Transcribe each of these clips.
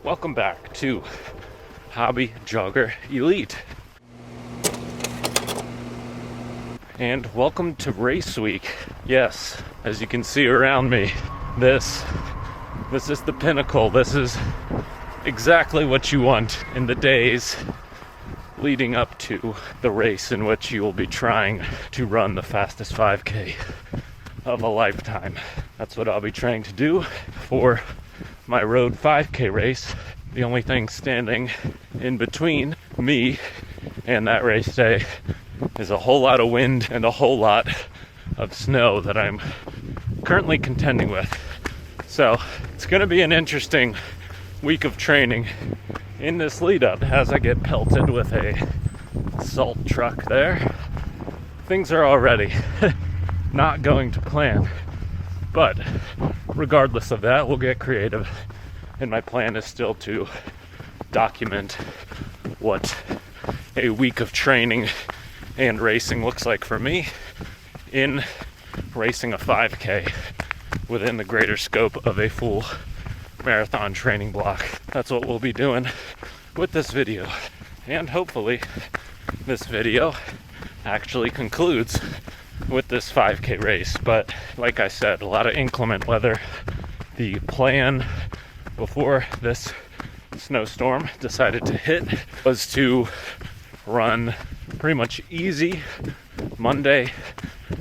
Welcome back to Hobby Jogger Elite. And welcome to race week. Yes, as you can see around me, this is the pinnacle. This is exactly what you want in the days leading up to the race in which you will be trying to run the fastest 5K of a lifetime. That's what I'll be trying to do for my road 5K race. The only thing standing in between me and that race day is a whole lot of wind and a whole lot of snow that I'm currently contending with. So it's going to be an interesting week of training in this lead up as I get pelted with a salt truck there. Things are already not going to plan, but regardless of that, we'll get creative, and my plan is still to document what a week of training and racing looks like for me in racing a 5K within the greater scope of a full marathon training block. That's what we'll be doing with this video, and hopefully this video actually concludes with this 5K race. But like I said, a lot of inclement weather. The plan before this snowstorm decided to hit was to run pretty much easy Monday,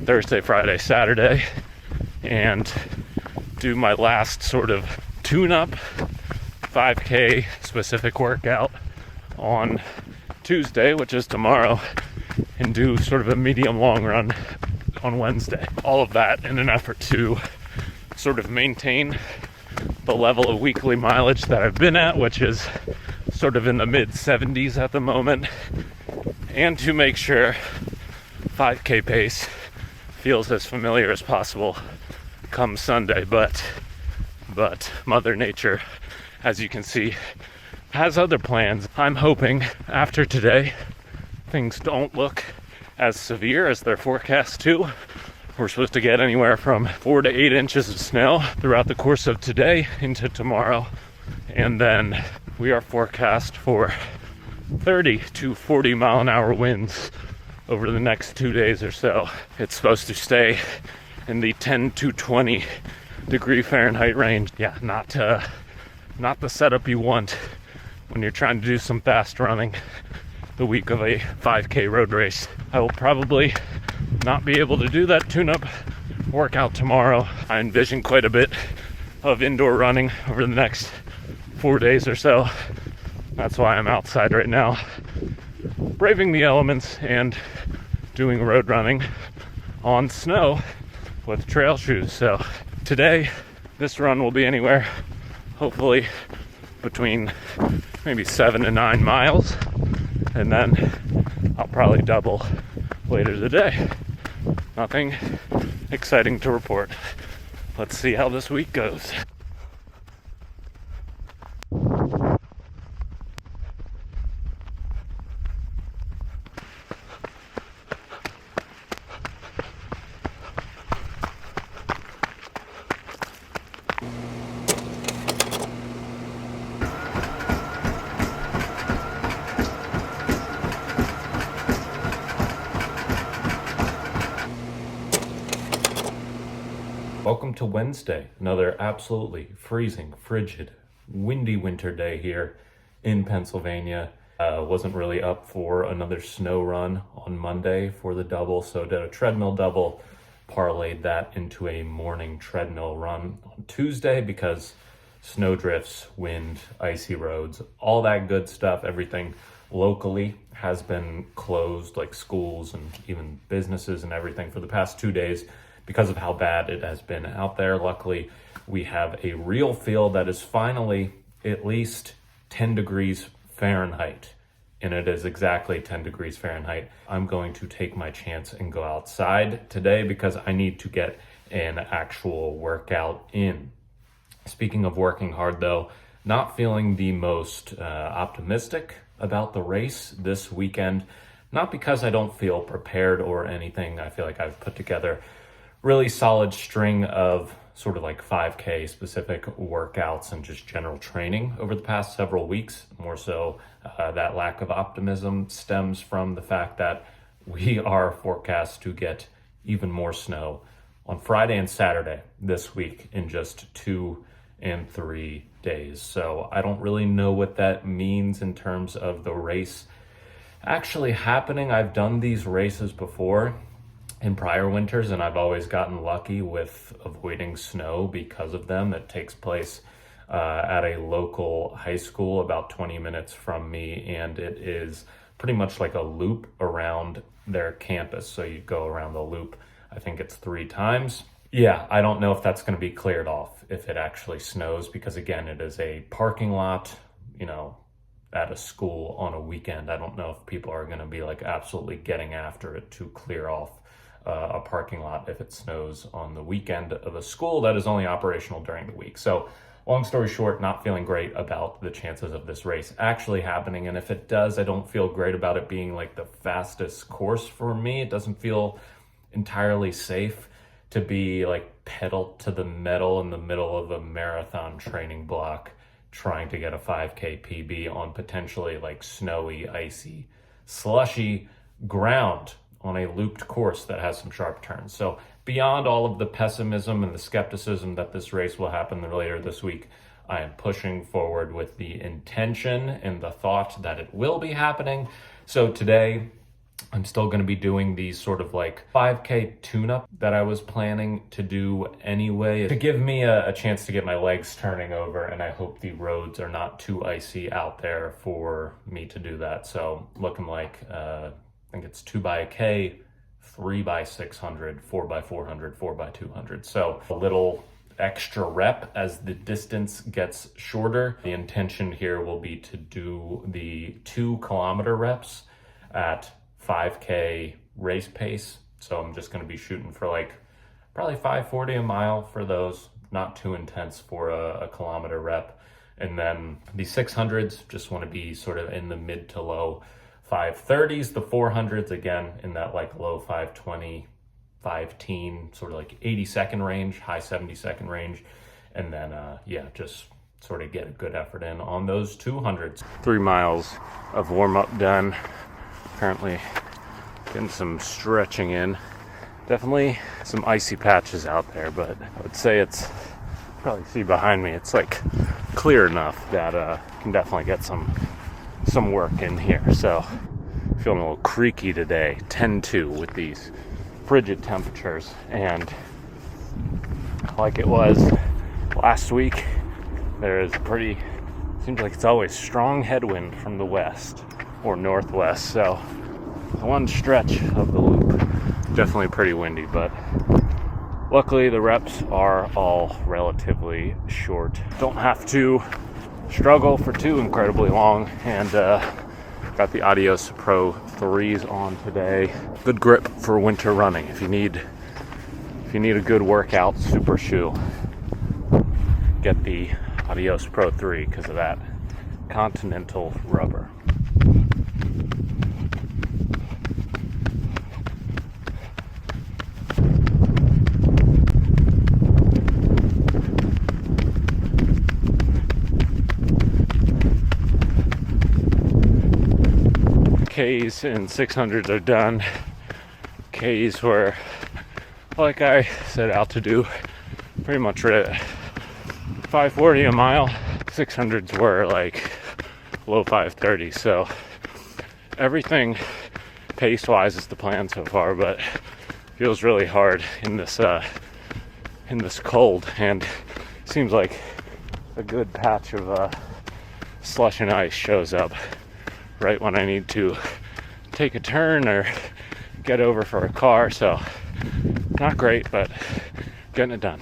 Thursday, Friday, Saturday, and do my last sort of tune-up 5K specific workout on Tuesday, which is tomorrow, and do sort of a medium long run on Wednesday. All of that in an effort to sort of maintain the level of weekly mileage that I've been at, which is sort of in the mid 70s at the moment, and to make sure 5K pace feels as familiar as possible come Sunday. But Mother Nature, as you can see, has other plans. I'm hoping after today things don't look as severe as they're forecast to. We're supposed to get anywhere from 4 to 8 inches of snow throughout the course of today into tomorrow, and then we are forecast for 30 to 40 mile an hour winds over the next 2 days or so. It's supposed to stay in the 10 to 20 degree Fahrenheit range. Yeah, not the setup you want when you're trying to do some fast running the week of a 5K road race. I will probably not be able to do that tune-up workout tomorrow. I envision quite a bit of indoor running over the next 4 days or so. That's why I'm outside right now, braving the elements and doing road running on snow with trail shoes. So today, this run will be anywhere, hopefully, between maybe 7 and 9 miles, and then I'll probably double later today. Nothing exciting to report. Let's see how this week goes. Welcome to Wednesday, another absolutely freezing, frigid, windy winter day here in Pennsylvania. Wasn't really up for another snow run on Monday for the double, so did a treadmill double, parlayed that into a morning treadmill run on Tuesday because snow drifts, wind, icy roads, all that good stuff. Everything locally has been closed, like schools and even businesses and everything for the past 2 days, because of how bad it has been out there. Luckily, we have a real feel that is finally at least 10 degrees Fahrenheit, and it is exactly 10 degrees Fahrenheit. I'm going to take my chance and go outside today because I need to get an actual workout in. Speaking of working hard though, not feeling the most optimistic about the race this weekend, not because I don't feel prepared or anything. I feel like I've put together really solid string of sort of like 5K specific workouts and just general training over the past several weeks. More so, that lack of optimism stems from the fact that we are forecast to get even more snow on Friday and Saturday this week in just 2 and 3 days. So I don't really know what that means in terms of the race actually happening. I've done these races before in prior winters, and I've always gotten lucky with avoiding snow because of them. It takes place at a local high school about 20 minutes from me, and it is pretty much like a loop around their campus. So you go around the loop, I think it's 3 times. Yeah, I don't know if that's going to be cleared off if it actually snows, because again, it is a parking lot, you know, at a school on a weekend. I don't know if people are going to be like absolutely getting after it to clear off a parking lot if it snows on the weekend of a school that is only operational during the week. So long story short, not feeling great about the chances of this race actually happening. And if it does, I don't feel great about it being like the fastest course for me. It doesn't feel entirely safe to be like pedal to the metal in the middle of a marathon training block trying to get a 5K PB on potentially like snowy, icy, slushy ground on a looped course that has some sharp turns. So beyond all of the pessimism and the skepticism that this race will happen later this week, I am pushing forward with the intention and the thought that it will be happening. So today, I'm still going to be doing these sort of like 5K tune-up that I was planning to do anyway to give me a chance to get my legs turning over, and I hope the roads are not too icy out there for me to do that. So looking like, I think it's 2x1K, 3x600, 4x400, 4x200. So a little extra rep as the distance gets shorter. The intention here will be to do the 2-kilometer reps at 5K race pace. So I'm just going to be shooting for like probably 5:40 a mile for those, not too intense for a kilometer rep. And then the 600s, just want to be sort of in the mid to low 5:30s. The 400s, again, in that like low 5:20, 5:10, sort of like 80-second range, high 70-second range. And then, yeah, just sort of get a good effort in on those 200s. 3 miles of warm-up done. Currently getting some stretching in. Definitely some icy patches out there, but I would say it's, probably see behind me, it's like clear enough that can definitely get some work in here. So feeling a little creaky today, 10-2 with these frigid temperatures, and like it was last week, there is seems like it's always strong headwind from the west or northwest. So the one stretch of the loop, definitely pretty windy, but luckily the reps are all relatively short. Don't have to struggle for too incredibly long, and got the Adios Pro 3s on today. Good grip for winter running. If you need a good workout super shoe, get the Adios Pro 3 because of that Continental rubber. Ks and 600s are done. Ks were, like I set out to do, pretty much 5:40 a mile. 600s were like low 5:30. So everything pace-wise is the plan so far, but feels really hard in this cold, and seems like a good patch of slush and ice shows up right when I need to take a turn or get over for a car. So not great, but getting it done.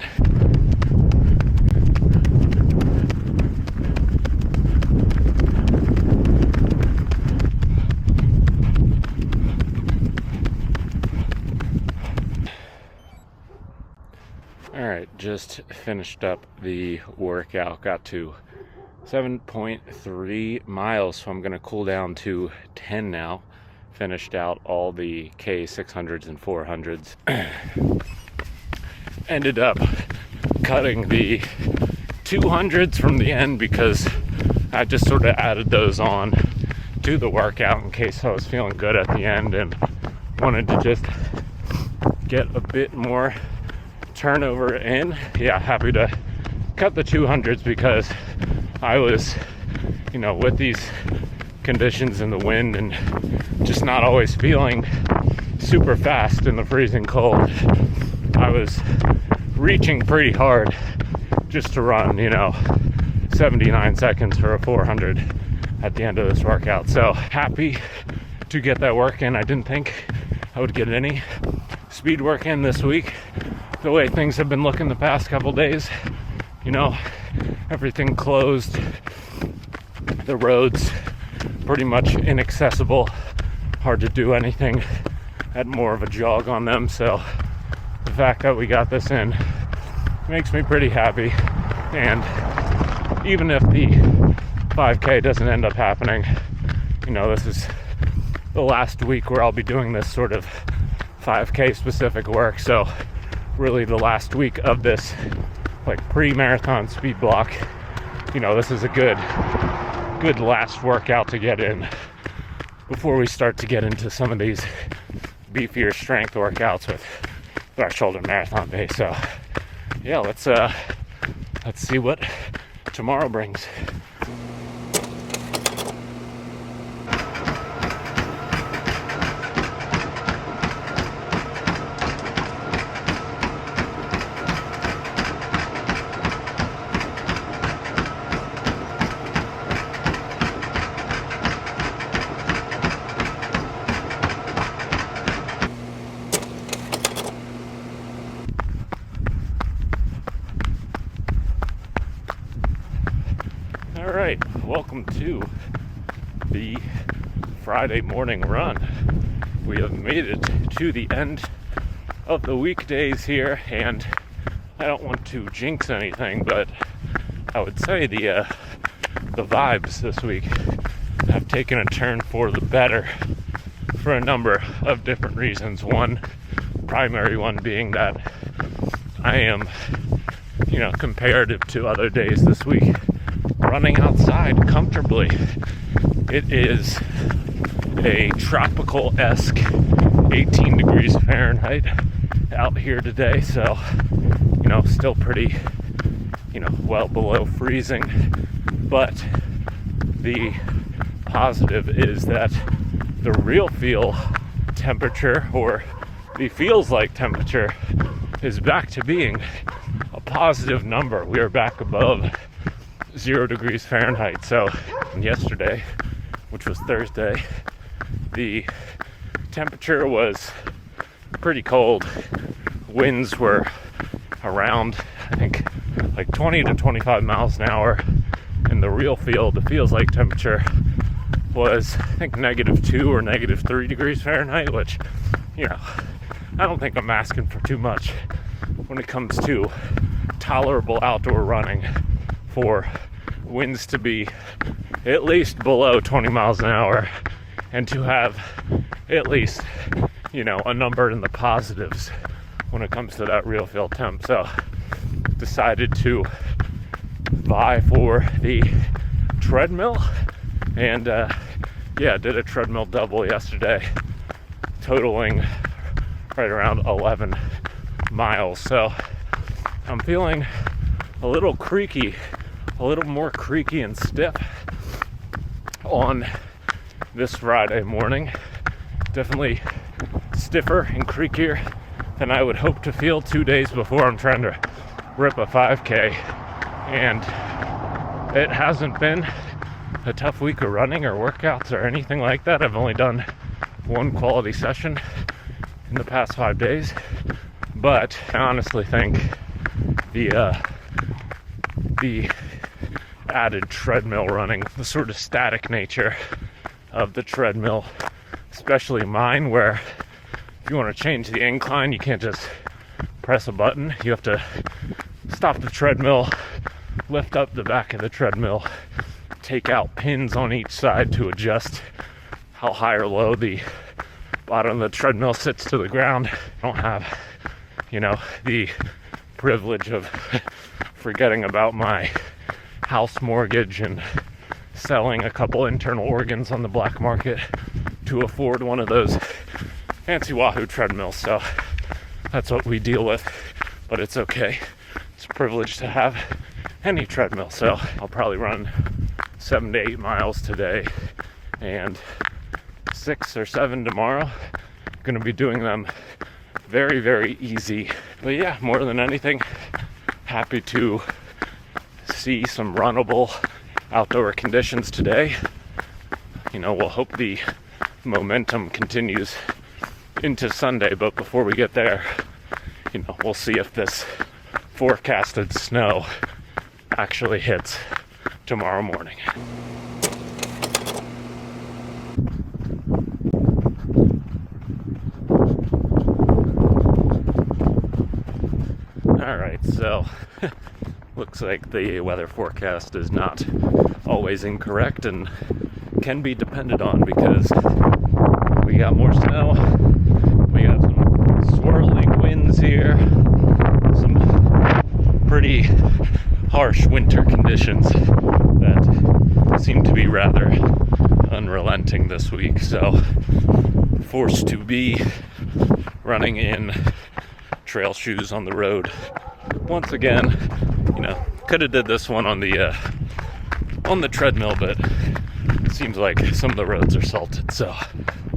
All right, just finished up the workout, got to 7.3 miles, so I'm gonna cool down to 10 now. Finished out all the K600s and 400s. Ended up cutting the 200s from the end because I just sort of added those on to the workout in case I was feeling good at the end and wanted to just get a bit more turnover in. Yeah, happy to cut the 200s because I was, with these conditions in the wind and just not always feeling super fast in the freezing cold. I was reaching pretty hard just to run, 79 seconds for a 400 at the end of this workout. So happy to get that work in. I didn't think I would get any speed work in this week. The way things have been looking the past couple days, everything closed, the roads pretty much inaccessible, hard to do anything at more of a jog on them. So the fact that we got this in makes me pretty happy. And even if the 5K doesn't end up happening, this is the last week where I'll be doing this sort of 5K specific work. So really the last week of this pre-marathon speed block, this is a good last workout to get in before we start to get into some of these beefier strength workouts with threshold and marathon pace. So yeah, let's see what tomorrow brings. All right, welcome to the Friday morning run. We have made it to the end of the weekdays here, and I don't want to jinx anything, but I would say the vibes this week have taken a turn for the better for a number of different reasons. One primary one being that I am, comparative to other days this week, running outside comfortably. It is a tropical-esque 18 degrees Fahrenheit out here today, so still pretty well below freezing, but the positive is that the real feel temperature, or the feels like temperature, is back to being a positive number. We are back above 0 degrees Fahrenheit. So yesterday, which was Thursday, the temperature was pretty cold. Winds were around, I think, 20 to 25 miles an hour, and the real feel, the feels like temperature, was I think -2 or -3 degrees Fahrenheit, which I don't think I'm asking for too much when it comes to tolerable outdoor running, for winds to be at least below 20 miles an hour and to have at least a number in the positives when it comes to that real feel temp. So decided to vie for the treadmill, and did a treadmill double yesterday, totaling right around 11 miles. So I'm feeling a little more creaky and stiff on this Friday morning. Definitely stiffer and creakier than I would hope to feel 2 days before I'm trying to rip a 5K. And it hasn't been a tough week of running or workouts or anything like that. I've only done one quality session in the past 5 days, but I honestly think the added treadmill running, the sort of static nature of the treadmill, especially mine, where if you want to change the incline, you can't just press a button. You have to stop the treadmill, lift up the back of the treadmill, take out pins on each side to adjust how high or low the bottom of the treadmill sits to the ground. I don't have, the privilege of forgetting about my house mortgage and selling a couple internal organs on the black market to afford one of those fancy Wahoo treadmills. So that's what we deal with, but it's okay. It's a privilege to have any treadmill. So I'll probably run 7 to 8 miles today and 6 or 7 tomorrow. I'm gonna be doing them very, very easy. But yeah, more than anything, happy to see some runnable outdoor conditions today. You know, we'll hope the momentum continues into Sunday, but before we get there, you know, we'll see if this forecasted snow actually hits tomorrow morning. All right, so looks like the weather forecast is not always incorrect and can be depended on, because we got more snow, we got some swirling winds here, some pretty harsh winter conditions that seem to be rather unrelenting this week. So forced to be running in trail shoes on the road once again. You know, could have did this one on the treadmill, but it seems like some of the roads are salted. So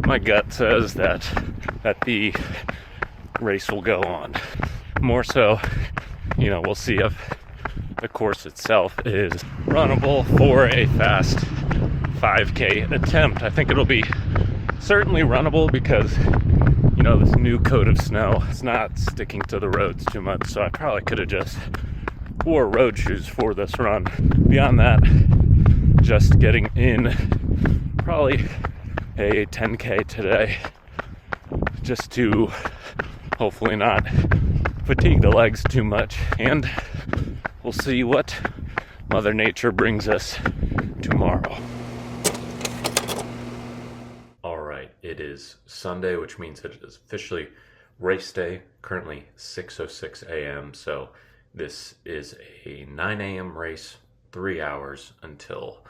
my gut says that the race will go on. More so, you know, we'll see if the course itself is runnable for a fast 5K attempt. I think it'll be certainly runnable because, you know, this new coat of snow is not sticking to the roads too much, so I probably could have just wore road shoes for this run. Beyond that, just getting in probably a 10K today, just to hopefully not fatigue the legs too much, and we'll see what Mother Nature brings us tomorrow. It is Sunday, which means it is officially race day. Currently 6:06 a.m. So this is a 9 a.m. race, 3 hours until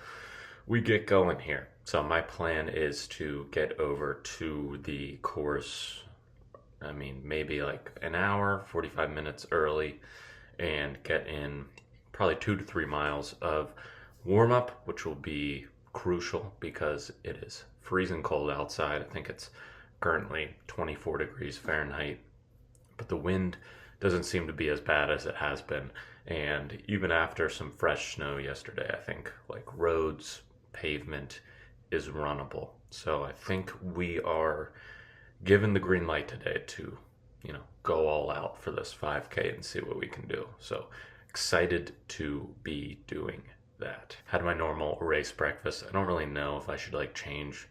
we get going here. So my plan is to get over to the course, maybe like an hour, 45 minutes early, and get in probably 2 to 3 miles of warm up, which will be crucial because it is freezing cold outside. I think it's currently 24 degrees Fahrenheit, but the wind doesn't seem to be as bad as it has been. And even after some fresh snow yesterday, I think like roads, pavement is runnable. So I think we are given the green light today to, you know, go all out for this 5K and see what we can do. So excited to be doing that. Had my normal race breakfast. I don't really know if I should like change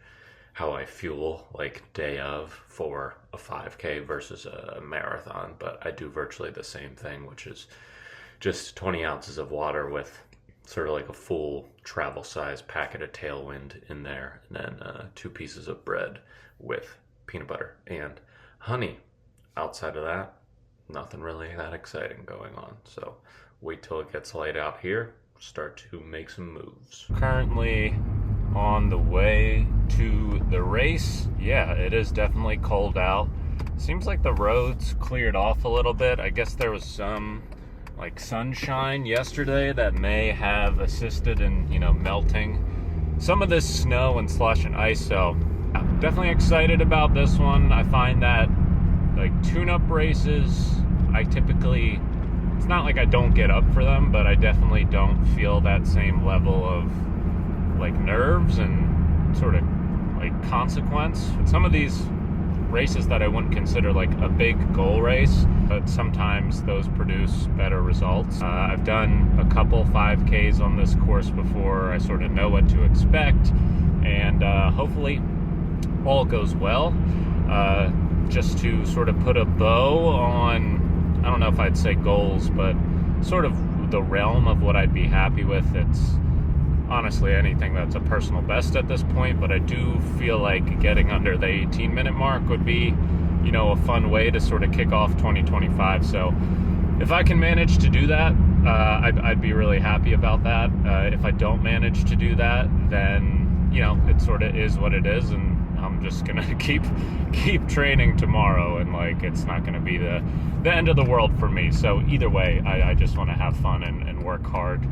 how I fuel like day of for a 5K versus a marathon, but I do virtually the same thing, which is just 20 ounces of water with sort of like a full travel size packet of Tailwind in there, and then 2 pieces of bread with peanut butter and honey. Outside of that, nothing really that exciting going on. So wait till it gets light out here, start to make some moves. Currently on the way to the race. Yeah, it is definitely cold out. Seems like the roads cleared off a little bit. I guess there was some like sunshine yesterday that may have assisted in, you know, melting some of this snow and slush and ice. So I'm definitely excited about this one. I find that like tune-up races, it's not like I don't get up for them, but I definitely don't feel that same level of like nerves and sort of like consequence. Some of these races that I wouldn't consider like a big goal race, but sometimes those produce better results. I've done a couple 5Ks on this course before. I sort of know what to expect, and hopefully all goes well. Just to sort of put a bow on, I don't know if I'd say goals, but sort of the realm of what I'd be happy with. It's honestly anything that's a personal best at this point, but I do feel like getting under the 18-minute mark would be, you know, a fun way to sort of kick off 2025. So if I can manage to do that, I'd be really happy about that. If I don't manage to do that, then, you know, it sort of is what it is, and I'm just gonna keep training tomorrow, and like, it's not gonna be the end of the world for me. So either way, I just want to have fun and work hard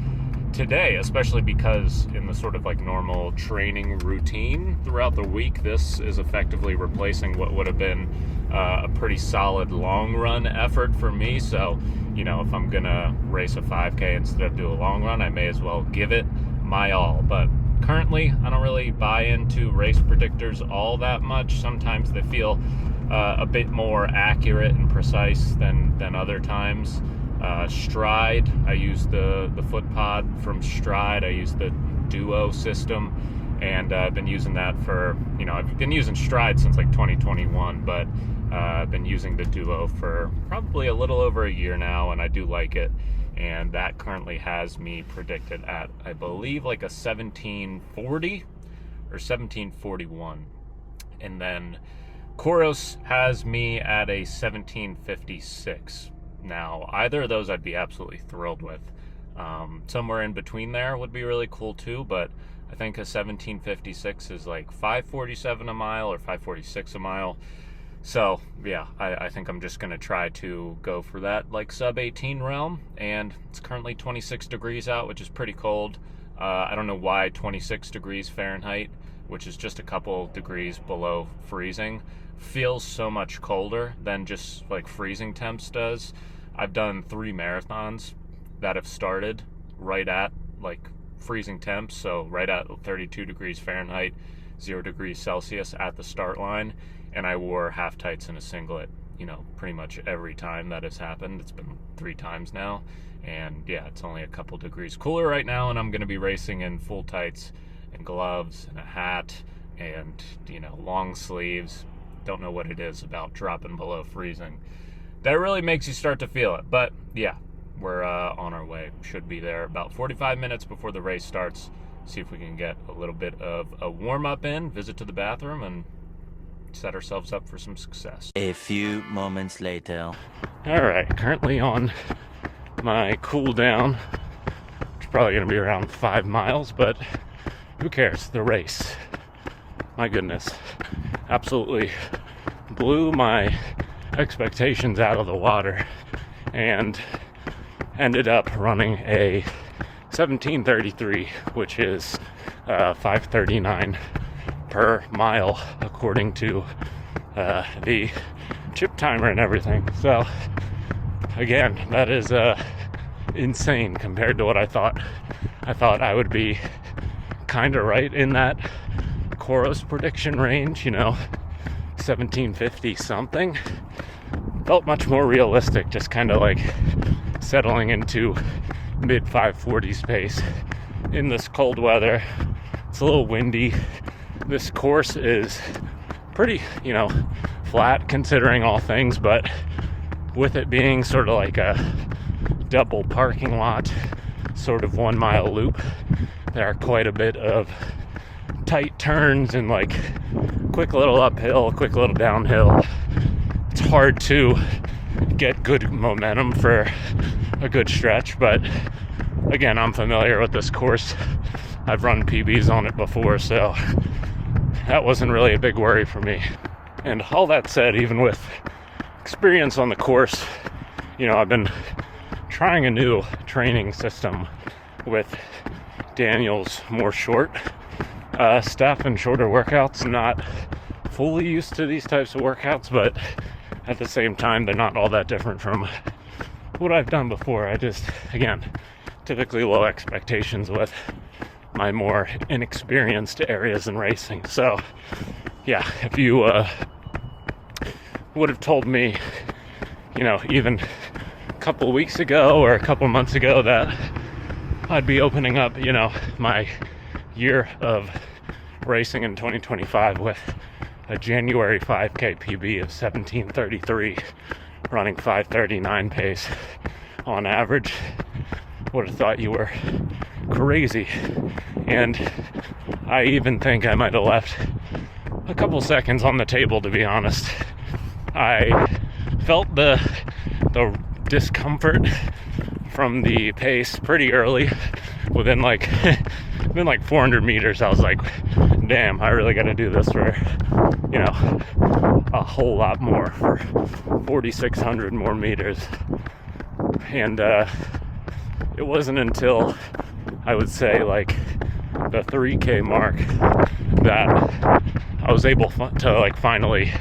today, especially because in the sort of like normal training routine throughout the week, this is effectively replacing what would have been a pretty solid long run effort for me. So, you know, if I'm gonna race a 5K instead of do a long run, I may as well give it my all. But currently, I don't really buy into race predictors all that much. Sometimes they feel a bit more accurate and precise than other times. Stride, I use the FootPod from Stride. I use the Duo system, and I've been using that for, you know, I've been using Stride since like 2021, but I've been using the Duo for probably a little over a year now, and I do like it. And that currently has me predicted at, I believe, like a 1740 or 1741. And then Coros has me at a 1756. Now, either of those I'd be absolutely thrilled with. Somewhere in between there would be really cool too, but I think a 1756 is like 547 a mile or 546 a mile. So yeah, I think I'm just gonna try to go for that like sub 18 realm. And it's currently 26 degrees out, which is pretty cold. I don't know why 26 degrees Fahrenheit, which is just a couple degrees below freezing, feels so much colder than just like freezing temps does. I've done 3 marathons that have started right at like freezing temps, so right at 32 degrees Fahrenheit, 0 degrees Celsius at the start line, and I wore half tights and a singlet, you know, pretty much every time that has happened. It's been 3 times now, and yeah, it's only a couple degrees cooler right now, and I'm going to be racing in full tights and gloves and a hat and, you know, long sleeves. Don't know what it is about dropping below freezing that really makes you start to feel it. But yeah, we're on our way. Should be there about 45 minutes before the race starts. See if we can get a little bit of a warm-up in, visit to the bathroom, and set ourselves up for some success. A few moments later. All right, currently on my cool down. It's probably going to be around 5 miles, but who cares? The race. My goodness. Absolutely blew my expectations out of the water and ended up running a 1733, which is 539 per mile according to the chip timer and everything. So again, that is insane compared to what I thought. I thought I would be kind of right in that Coros prediction range, you know, 1750 something. Felt much more realistic, just kind of like settling into mid 540s pace in this cold weather. It's a little windy. This course is pretty, you know, flat considering all things, but with it being sort of like a double parking lot, sort of 1 mile loop, there are quite a bit of tight turns and like quick little uphill, quick little downhill. It's hard to get good momentum for a good stretch, but again, I'm familiar with this course. I've run PBs on it before, so that wasn't really a big worry for me. And all that said, even with experience on the course, you know, I've been trying a new training system with Daniel's more short stuff and shorter workouts. Not fully used to these types of workouts, but at the same time, they're not all that different from what I've done before. I just, again, typically low expectations with my more inexperienced areas in racing. So yeah, if you would have told me, you know, even a couple weeks ago or a couple months ago that I'd be opening up, you know, my year of racing in 2025 with a January 5K PB of 1733, running 539 pace on average, would have thought you were crazy. And I even think I might have left a couple seconds on the table, to be honest. I felt the discomfort from the pace pretty early. Within like 400 meters, I was like, damn, I really got to do this for, you know, a whole lot more, for 4,600 more meters. And it wasn't until, I would say, like the 3K mark that I was able to like finally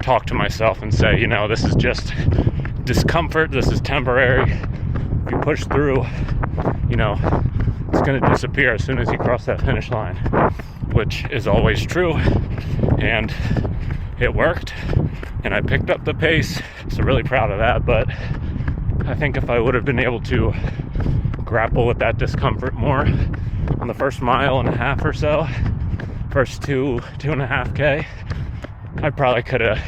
talk to myself and say, you know, this is just discomfort, this is temporary. If you push through, you know, it's going to disappear as soon as you cross that finish line, which is always true. And it worked, and I picked up the pace, so really proud of that. But I think if I would have been able to grapple with that discomfort more on the first mile and a half or so, first 2.5K, I probably could have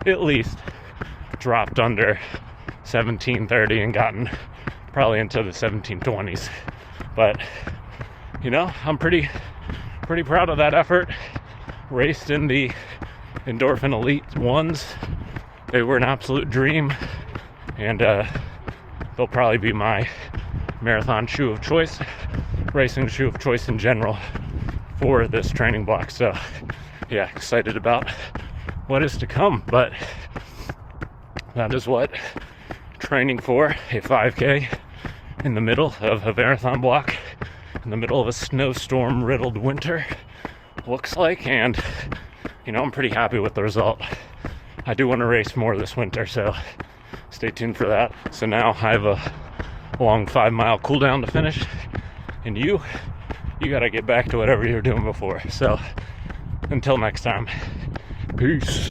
at least dropped under 17:30 and gotten probably into the 17:20s. But, you know, I'm pretty proud of that effort. Raced in the Endorphin Elite ones. They were an absolute dream, and they'll probably be my marathon shoe of choice, racing shoe of choice in general for this training block. So yeah, excited about what is to come. But that is what training for a 5K in the middle of a marathon block, in the middle of a snowstorm riddled winter, looks like. And you know, I'm pretty happy with the result. I do want to race more this winter, so stay tuned for that. So now I have a long 5-mile cool down to finish, and you got to get back to whatever you were doing before. So until next time, peace.